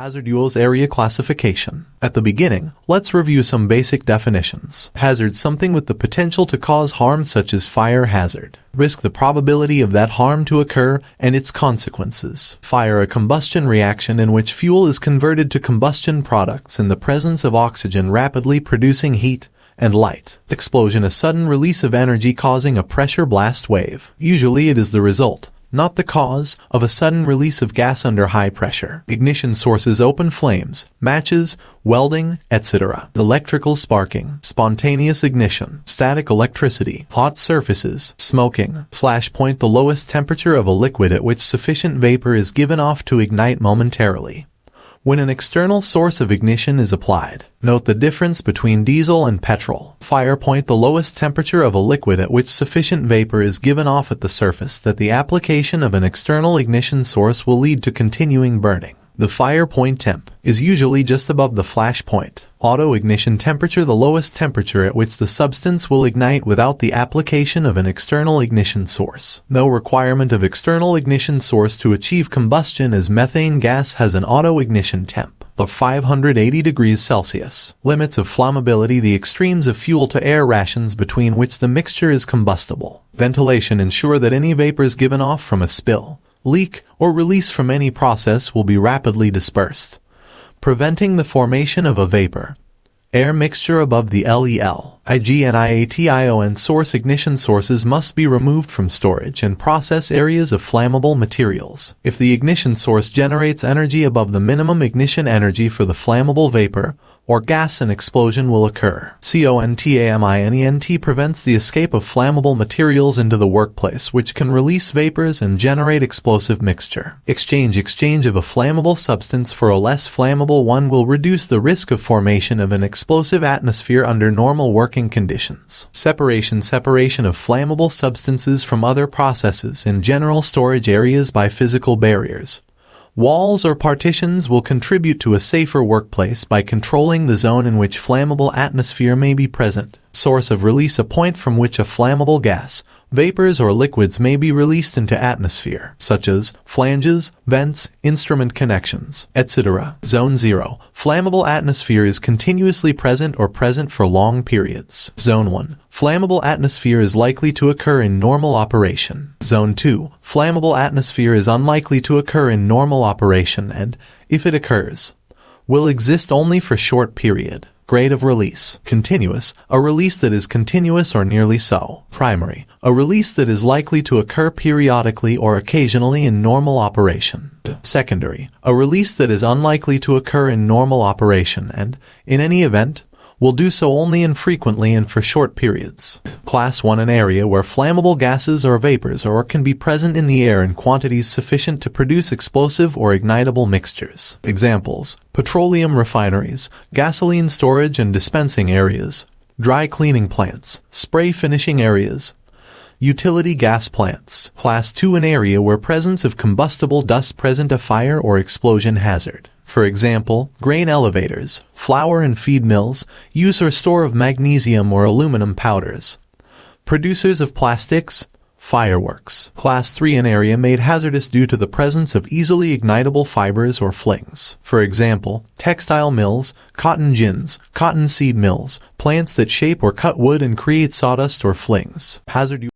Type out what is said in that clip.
Hazardous area classification. At the beginning, let's review some basic definitions. Hazard: something with the potential to cause harm, such as fire hazard. Risk: the probability of that harm to occur and its consequences. Fire: a combustion reaction in which fuel is converted to combustion products in the presence of oxygen, rapidly producing heat and light. Explosion: a sudden release of energy causing a pressure blast wave. Usually it is the result, not the cause, of a sudden release of gas under high pressure. Ignition sources: open flames, matches, welding, etc. Electrical sparking, spontaneous ignition, static electricity, hot surfaces, smoking. Flash point: the lowest temperature of a liquid at which sufficient vapor is given off to ignite momentarily, when an external source of ignition is applied. Note the difference between diesel and petrol. Fire point: the lowest temperature of a liquid at which sufficient vapor is given off at the surface that the application of an external ignition source will lead to continuing burning. The fire point temp is usually just above the flash point. Auto ignition temperature: the lowest temperature at which the substance will ignite without the application of an external ignition source. No requirement of external ignition source to achieve combustion, as methane gas has an auto ignition temp of 580 degrees Celsius. Limits of flammability: the extremes of fuel to air rations between which the mixture is combustible. Ventilation: ensure that any vapors given off from a spill, leak, or release from any process will be rapidly dispersed, preventing the formation of a vapor. Air mixture above the LEL/IGNIATION source. Ignition sources must be removed from storage and process areas of flammable materials. If the ignition source generates energy above the minimum ignition energy for the flammable vapor or gas, an explosion will occur. CONTAMINENT prevents the escape of flammable materials into the workplace, which can release vapors and generate explosive mixture. Exchange of a flammable substance for a less flammable one will reduce the risk of formation of an explosive atmosphere under normal working conditions. Separation of flammable substances from other processes in general storage areas by physical barriers. Walls or partitions will contribute to a safer workplace by controlling the zone in which flammable atmosphere may be present. Source of release: a point from which a flammable gas, vapors, or liquids may be released into atmosphere, such as flanges, vents, instrument connections, etc. Zone 0. Flammable atmosphere is continuously present or present for long periods. Zone 1. Flammable atmosphere is likely to occur in normal operation. Zone 2. Flammable atmosphere is unlikely to occur in normal operation and, if it occurs, will exist only for short period. Grade of release: continuous, a release that is continuous or nearly so. Primary, a release that is likely to occur periodically or occasionally in normal operation. Secondary, a release that is unlikely to occur in normal operation and, in any event, will do so only infrequently and for short periods. Class 1, an area where flammable gases or vapors or can be present in the air in quantities sufficient to produce explosive or ignitable mixtures. Examples: petroleum refineries, gasoline storage and dispensing areas, dry cleaning plants, spray finishing areas, utility gas plants. Class 2, an area where presence of combustible dust present a fire or explosion hazard. For example, grain elevators, flour and feed mills, use or store of magnesium or aluminum powders, producers of plastics, fireworks. Class 3, an area made hazardous due to the presence of easily ignitable fibers or flings. For example, textile mills, cotton gins, cotton seed mills, plants that shape or cut wood and create sawdust or flings. Hazardous